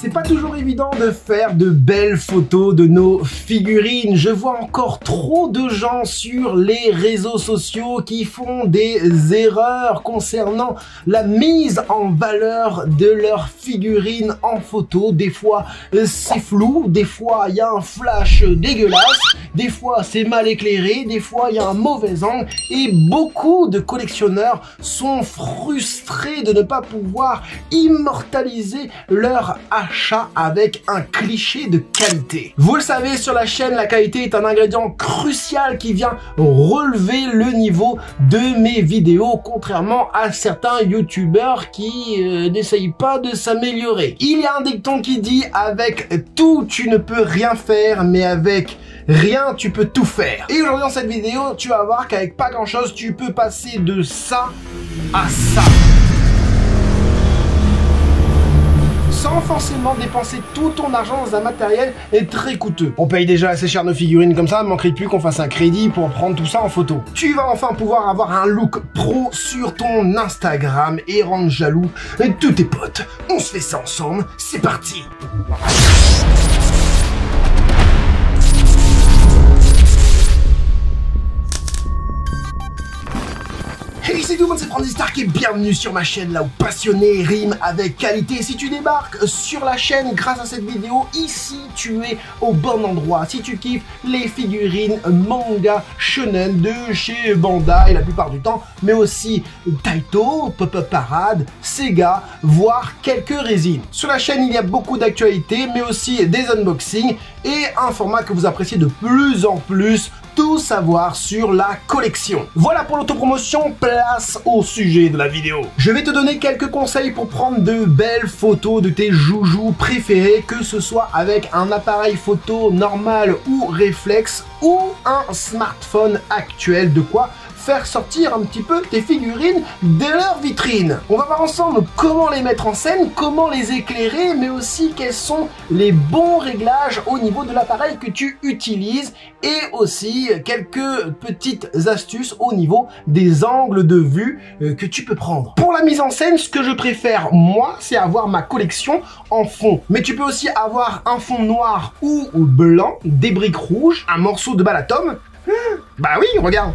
C'est pas toujours évident de faire de belles photos de nos figurines. Je vois encore trop de gens sur les réseaux sociaux qui font des erreurs concernant la mise en valeur de leurs figurines en photo. Des fois c'est flou, des fois il y a un flash dégueulasse, des fois c'est mal éclairé, des fois il y a un mauvais angle et beaucoup de collectionneurs sont frustrés de ne pas pouvoir immortaliser leur achat avec un cliché de qualité. Vous le savez, sur la chaîne, la qualité est un ingrédient crucial qui vient relever le niveau de mes vidéos, contrairement à certains youtubeurs qui n'essayent pas de s'améliorer. Il y a un dicton qui dit « Avec tout, tu ne peux rien faire, mais avec rien, tu peux tout faire ». Et aujourd'hui, dans cette vidéo, tu vas voir qu'avec pas grand-chose, tu peux passer de ça à ça, sans forcément dépenser tout ton argent dans un matériel très coûteux. On paye déjà assez cher nos figurines comme ça, manquerait plus qu'on fasse un crédit pour prendre tout ça en photo. Tu vas enfin pouvoir avoir un look pro sur ton Instagram et rendre jaloux tous tes potes. On se fait ça ensemble, c'est parti. Hey, c'est tout le monde, c'est Franzy Stark et bienvenue sur ma chaîne là où passionné rime avec qualité. Si tu débarques sur la chaîne grâce à cette vidéo, ici tu es au bon endroit. Si tu kiffes les figurines manga shonen de chez Bandai la plupart du temps, mais aussi Taito, Pop-Up Parade, Sega, voire quelques résines. Sur la chaîne il y a beaucoup d'actualités, mais aussi des unboxings et un format que vous appréciez de plus en plus, tout savoir sur la collection. Voilà pour l'autopromotion, place au sujet de la vidéo. Je vais te donner quelques conseils pour prendre de belles photos de tes joujoux préférés, que ce soit avec un appareil photo normal ou réflexe ou un smartphone actuel, de quoi faire sortir un petit peu tes figurines de leur vitrine. On va voir ensemble comment les mettre en scène, comment les éclairer, mais aussi quels sont les bons réglages au niveau de l'appareil que tu utilises et aussi quelques petites astuces au niveau des angles de vue que tu peux prendre. Pour la mise en scène, ce que je préfère, moi, c'est avoir ma collection en fond. Mais tu peux aussi avoir un fond noir ou blanc, des briques rouges, un morceau de Balatom. Bah oui, regarde.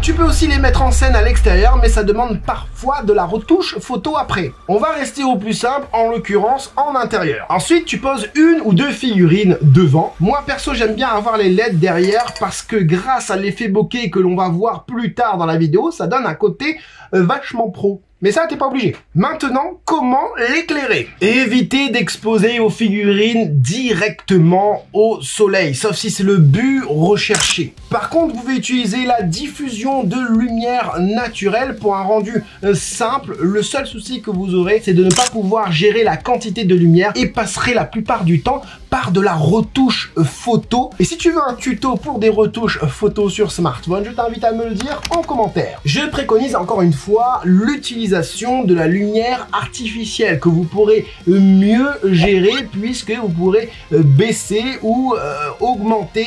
Tu peux aussi les mettre en scène à l'extérieur, mais ça demande parfois de la retouche photo après. On va rester au plus simple, en l'occurrence en intérieur. Ensuite, tu poses une ou deux figurines devant. Moi, perso, j'aime bien avoir les LED derrière parce que grâce à l'effet bokeh que l'on va voir plus tard dans la vidéo, ça donne un côté vachement pro. Mais ça, t'es pas obligé. Maintenant, comment l'éclairer? Évitez d'exposer vos figurines directement au soleil, sauf si c'est le but recherché. Par contre, vous pouvez utiliser la diffusion de lumière naturelle pour un rendu simple. Le seul souci que vous aurez, c'est de ne pas pouvoir gérer la quantité de lumière et passerez la plupart du temps par de la retouche photo. Et si tu veux un tuto pour des retouches photo sur smartphone, je t'invite à me le dire en commentaire. Je préconise encore une fois l'utilisation de la lumière artificielle que vous pourrez mieux gérer puisque vous pourrez baisser ou augmenter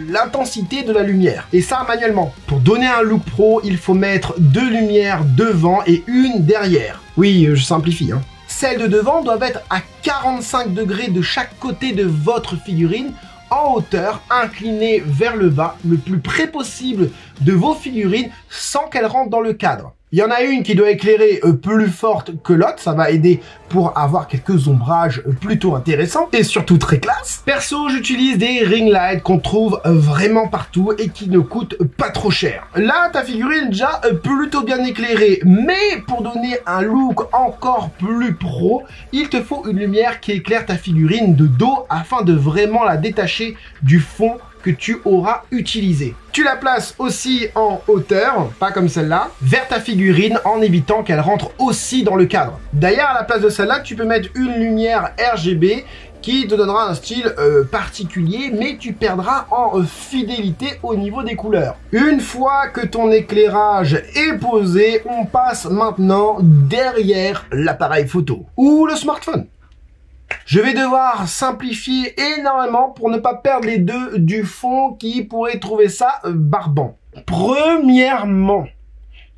l'intensité de la lumière. Et ça manuellement. Pour donner un look pro, il faut mettre deux lumières devant et une derrière. Oui, je simplifie, hein. Celles de devant doivent être à 45 degrés de chaque côté de votre figurine, en hauteur, inclinées vers le bas, le plus près possible de vos figurines sans qu'elles rentrent dans le cadre. Il y en a une qui doit éclairer plus forte que l'autre, ça va aider pour avoir quelques ombrages plutôt intéressants et surtout très classe. Perso, j'utilise des ring lights qu'on trouve vraiment partout et qui ne coûtent pas trop cher. Là, ta figurine est déjà plutôt bien éclairée, mais pour donner un look encore plus pro, il te faut une lumière qui éclaire ta figurine de dos afin de vraiment la détacher du fond que tu auras utilisé. Tu la places aussi en hauteur, pas comme celle-là, vers ta figurine en évitant qu'elle rentre aussi dans le cadre. D'ailleurs, à la place de celle-là, tu peux mettre une lumière RGB qui te donnera un style particulier, mais tu perdras en fidélité au niveau des couleurs. Une fois que ton éclairage est posé, on passe maintenant derrière l'appareil photo ou le smartphone. Je vais devoir simplifier énormément pour ne pas perdre les deux du fond qui pourraient trouver ça barbant. Premièrement,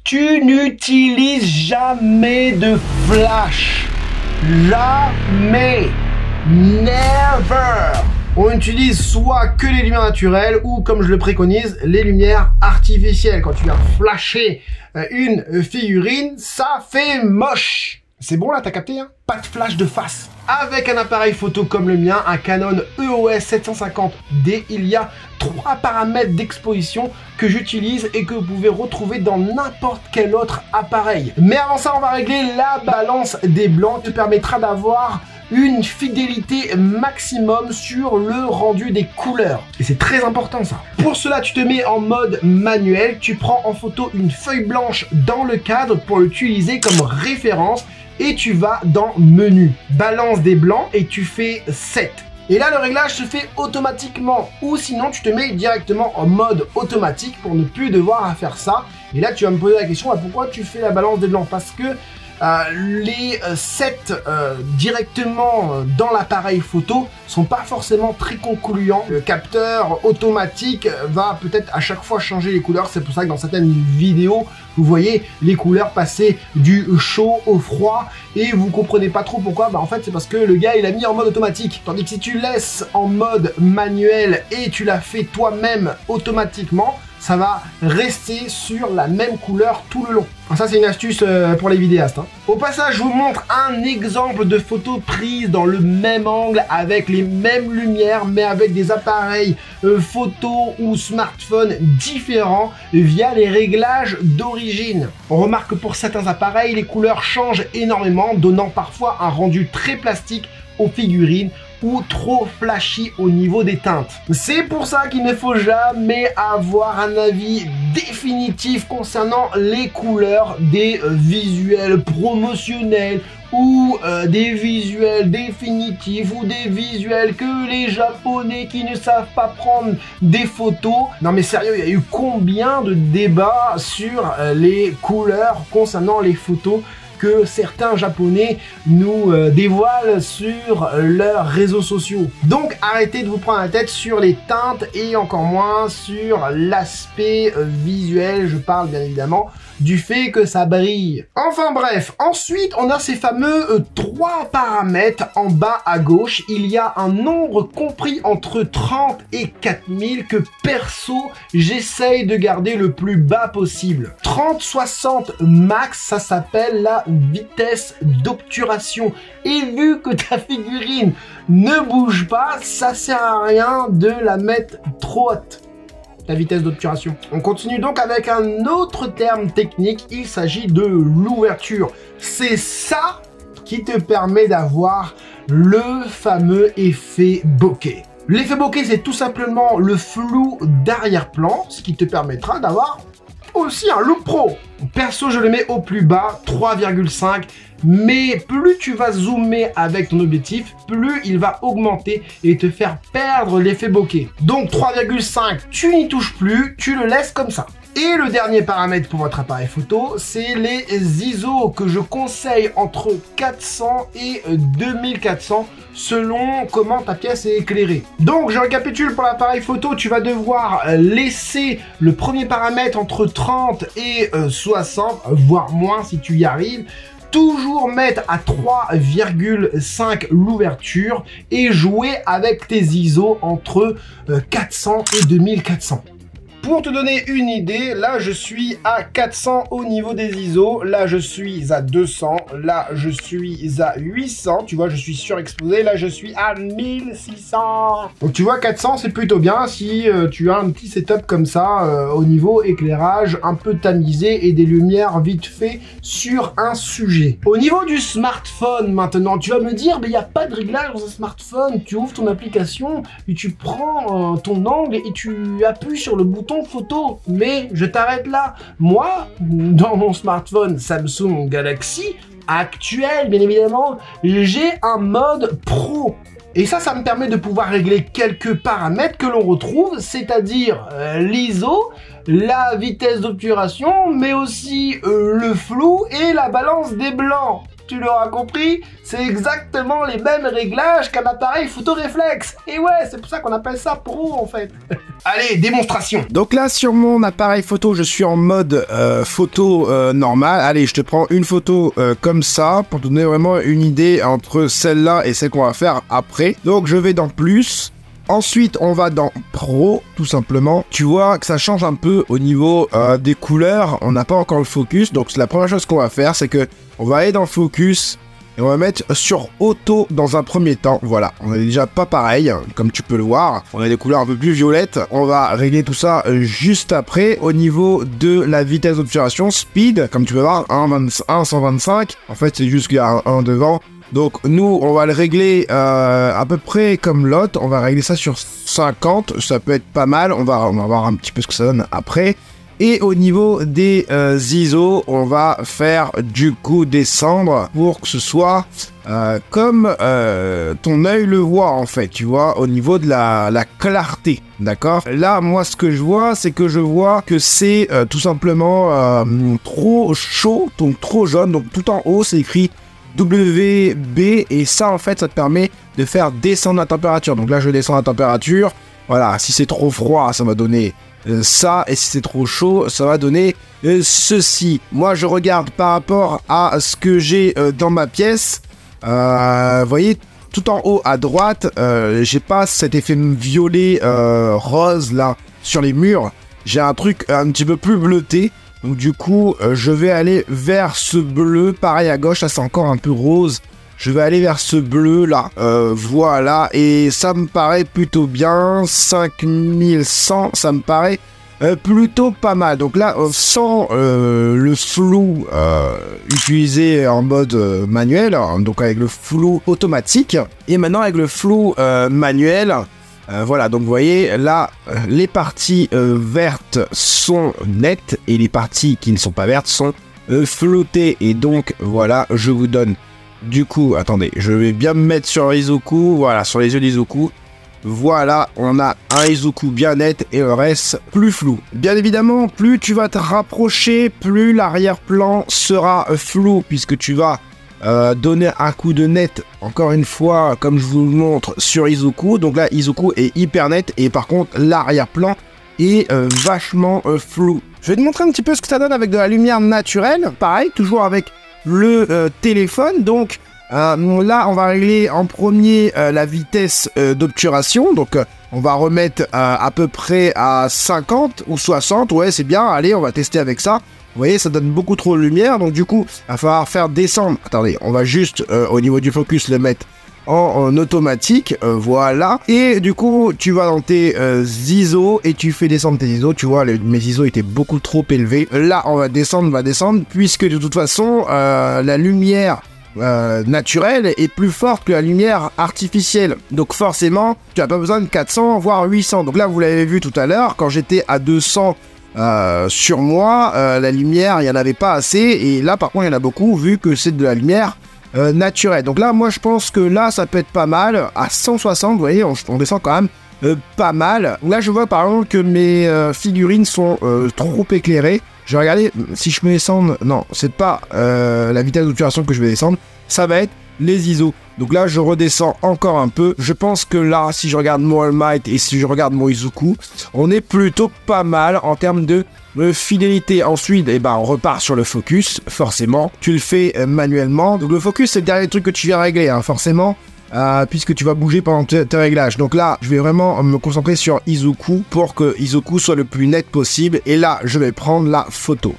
Tu n'utilises jamais de flash. Jamais. Never. On utilise soit que les lumières naturelles ou, comme je le préconise, les lumières artificielles. Quand tu viens flasher une figurine, ça fait moche. C'est bon là, t'as capté, hein? Pas de flash de face. Avec un appareil photo comme le mien, un Canon EOS 750D, il y a 3 paramètres d'exposition que j'utilise et que vous pouvez retrouver dans n'importe quel autre appareil. Mais avant ça, on va régler la balance des blancs qui te permettra d'avoir une fidélité maximum sur le rendu des couleurs. Et c'est très important ça. Pour cela, tu te mets en mode manuel, tu prends en photo une feuille blanche dans le cadre pour l'utiliser comme référence et tu vas dans menu, balance des blancs et tu fais 7. Et là, le réglage se fait automatiquement ou sinon tu te mets directement en mode automatique pour ne plus devoir faire ça. Et là, tu vas me poser la question, pourquoi tu fais la balance des blancs? Parce que les sets directement dans l'appareil photo sont pas forcément très concluants. Le capteur automatique va peut-être à chaque fois changer les couleurs. C'est pour ça que dans certaines vidéos, vous voyez les couleurs passer du chaud au froid et vous comprenez pas trop pourquoi. En fait, c'est parce que le gars il a mis en mode automatique. Tandis que si tu laisses en mode manuel et tu l'as fait toi-même automatiquement, ça va rester sur la même couleur tout le long. Ça, c'est une astuce pour les vidéastes. Au passage, je vous montre un exemple de photo prise dans le même angle, avec les mêmes lumières, mais avec des appareils photo ou smartphone différents via les réglages d'origine. On remarque que pour certains appareils, les couleurs changent énormément, donnant parfois un rendu très plastique aux figurines ou trop flashy au niveau des teintes. C'est pour ça qu'il ne faut jamais avoir un avis définitif concernant les couleurs des visuels promotionnels ou des visuels définitifs ou des visuels que les Japonais qui ne savent pas prendre des photos. Non mais sérieux, il y a eu combien de débats sur les couleurs concernant les photos que certains Japonais nous dévoilent sur leurs réseaux sociaux. Donc arrêtez de vous prendre la tête sur les teintes et encore moins sur l'aspect visuel. Je parle bien évidemment du fait que ça brille. Enfin bref, ensuite on a ces fameux 3 paramètres en bas à gauche. Il y a un nombre compris entre 30 et 4000 que perso j'essaye de garder le plus bas possible. 30-60 max, ça s'appelle la vitesse d'obturation. Et vu que ta figurine ne bouge pas, ça sert à rien de la mettre trop haute, la vitesse d'obturation. On continue donc avec un autre terme technique, il s'agit de l'ouverture. C'est ça qui te permet d'avoir le fameux effet bokeh. L'effet bokeh, c'est tout simplement le flou d'arrière-plan, ce qui te permettra d'avoir aussi un look pro. Perso, je le mets au plus bas, 3,5. Mais plus tu vas zoomer avec ton objectif, plus il va augmenter et te faire perdre l'effet bokeh. Donc 3,5, tu n'y touches plus, tu le laisses comme ça. Et le dernier paramètre pour votre appareil photo, c'est les ISO que je conseille entre 400 et 2400 selon comment ta pièce est éclairée. Donc je récapitule pour l'appareil photo, tu vas devoir laisser le premier paramètre entre 30 et 60, voire moins si tu y arrives. Toujours mettre à 3,5 l'ouverture et jouer avec tes ISO entre 400 et 2400. Pour te donner une idée, là je suis à 400 au niveau des ISO, là je suis à 200, là je suis à 800, tu vois je suis surexposé, là je suis à 1600. Donc tu vois 400 c'est plutôt bien si tu as un petit setup comme ça au niveau éclairage un peu tamisé et des lumières vite fait sur un sujet. Au niveau du smartphone maintenant, tu vas me dire mais il n'y a pas de réglage dans un smartphone, tu ouvres ton application et tu prends ton angle et tu appuies sur le bouton photo, mais je t'arrête là. Moi, dans mon smartphone Samsung Galaxy actuel, bien évidemment, j'ai un mode pro. Et ça me permet de pouvoir régler quelques paramètres que l'on retrouve, c'est-à-dire l'ISO, la vitesse d'obturation, mais aussi le flou et la balance des blancs. Tu l'auras compris, c'est exactement les mêmes réglages qu'un appareil photo réflexe. Et ouais, c'est pour ça qu'on appelle ça pro en fait. Allez, démonstration. Donc là, sur mon appareil photo, je suis en mode photo normal. Allez, je te prends une photo comme ça pour te donner vraiment une idée entre celle-là et celle qu'on va faire après. Donc je vais dans plus. Ensuite, on va dans Pro, tout simplement. Tu vois que ça change un peu au niveau des couleurs. On n'a pas encore le focus. Donc, la première chose qu'on va faire, c'est que on va aller dans Focus et on va mettre sur Auto dans un premier temps. Voilà, on est déjà pas pareil, comme tu peux le voir. On a des couleurs un peu plus violettes. On va régler tout ça juste après. Au niveau de la vitesse d'obturation, Speed, comme tu peux voir, 1,125. En fait, c'est juste qu'il y a un 1 devant. Donc nous, on va le régler à peu près comme l'autre. On va régler ça sur 50. Ça peut être pas mal. On va voir un petit peu ce que ça donne après. Et au niveau des ISO, on va faire du coup descendre pour que ce soit comme ton œil le voit en fait. Tu vois, au niveau de la clarté. D'accord? Là, moi, ce que je vois, c'est que je vois que c'est tout simplement trop chaud, donc trop jaune. Donc tout en haut, c'est écrit WB et ça en fait ça te permet de faire descendre la température. Donc là je descends la température, voilà, si c'est trop froid ça va donner ça et si c'est trop chaud ça va donner ceci. Moi je regarde par rapport à ce que j'ai dans ma pièce, vous voyez tout en haut à droite, j'ai pas cet effet violet rose là sur les murs, j'ai un truc un petit peu plus bleuté. Donc du coup, je vais aller vers ce bleu. Pareil à gauche, là c'est encore un peu rose. Je vais aller vers ce bleu là. Voilà, et ça me paraît plutôt bien. 5100, ça me paraît plutôt pas mal. Donc là, sans le flou utilisé en mode manuel, donc avec le flou automatique. Et maintenant avec le flou manuel... voilà, donc vous voyez, là, les parties vertes sont nettes et les parties qui ne sont pas vertes sont flottées. Et donc, voilà, je vous donne, du coup, attendez, je vais bien me mettre sur Izuku, voilà, sur les yeux d'Izuku. Voilà, on a un Izuku bien net et le reste plus flou. Bien évidemment, plus tu vas te rapprocher, plus l'arrière-plan sera flou puisque tu vas... donner un coup de net, encore une fois, comme je vous le montre sur Izuku. Donc là, Izuku est hyper net et par contre, l'arrière-plan est vachement flou. Je vais te montrer un petit peu ce que ça donne avec de la lumière naturelle. Pareil, toujours avec le téléphone. Donc là, on va régler en premier la vitesse d'obturation. Donc on va remettre à peu près à 50 ou 60. Ouais, c'est bien. Allez, on va tester avec ça. Vous voyez, ça donne beaucoup trop de lumière, donc du coup, il va falloir faire descendre. Attendez, on va juste, au niveau du focus, le mettre en automatique, voilà. Et du coup, tu vas dans tes ISO et tu fais descendre tes ISO. Tu vois, mes ISO étaient beaucoup trop élevés. Là, on va descendre, puisque de toute façon, la lumière naturelle est plus forte que la lumière artificielle. Donc forcément, tu n'as pas besoin de 400, voire 800. Donc là, vous l'avez vu tout à l'heure, quand j'étais à 200... sur moi, la lumière, il n'y en avait pas assez, et là par contre il y en a beaucoup vu que c'est de la lumière naturelle. Donc là moi je pense que là ça peut être pas mal, à 160 vous voyez on descend quand même pas mal. Là je vois par exemple que mes figurines sont trop éclairées. Je vais regarder si je me descends, non c'est pas la vitesse d'obturation que je vais descendre, ça va être les ISO. Donc là, je redescends encore un peu. Je pense que là, si je regarde mon All Might et si je regarde mon Izuku, on est plutôt pas mal en termes de fidélité. Ensuite, eh ben, on repart sur le focus, forcément. Tu le fais manuellement. Donc le focus, c'est le dernier truc que tu viens régler, hein, forcément. Puisque tu vas bouger pendant tes réglages. Donc là, je vais vraiment me concentrer sur Izuku pour que Izuku soit le plus net possible. Et là, je vais prendre la photo.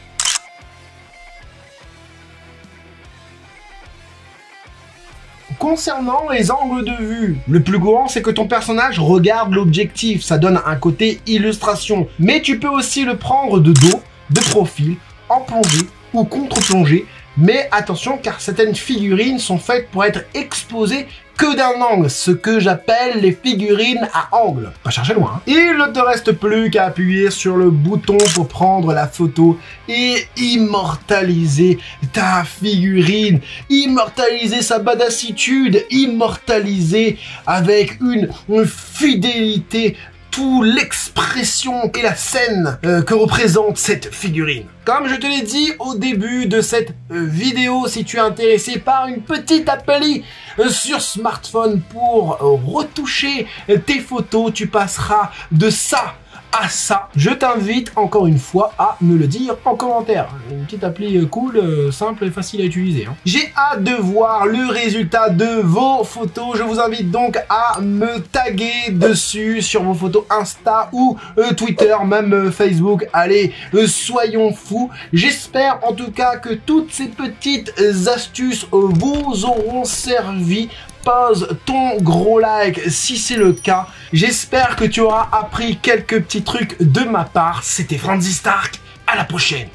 Concernant les angles de vue, le plus courant c'est que ton personnage regarde l'objectif, ça donne un côté illustration. Mais tu peux aussi le prendre de dos, de profil, en plongée ou contre-plongée. Mais attention car certaines figurines sont faites pour être exposées que d'un angle, ce que j'appelle les figurines à angle. Pas chercher loin. Hein. Il ne te reste plus qu'à appuyer sur le bouton pour prendre la photo et immortaliser ta figurine, immortaliser sa badassitude, immortaliser avec une fidélité toute l'expression et la scène que représente cette figurine. Comme je te l'ai dit au début de cette vidéo, si tu es intéressé par une petite appli sur smartphone pour retoucher tes photos, tu passeras de ça à ça. Je t'invite encore une fois à me le dire en commentaire. Une petite appli cool, simple et facile à utiliser. J'ai hâte de voir le résultat de vos photos. Je vous invite donc à me taguer dessus sur vos photos Insta ou Twitter, même Facebook. Allez, soyons fous. J'espère en tout cas que toutes ces petites astuces vous auront servi. Pose ton gros like si c'est le cas. J'espère que tu auras appris quelques petits trucs de ma part. C'était Franzy Stark. À la prochaine.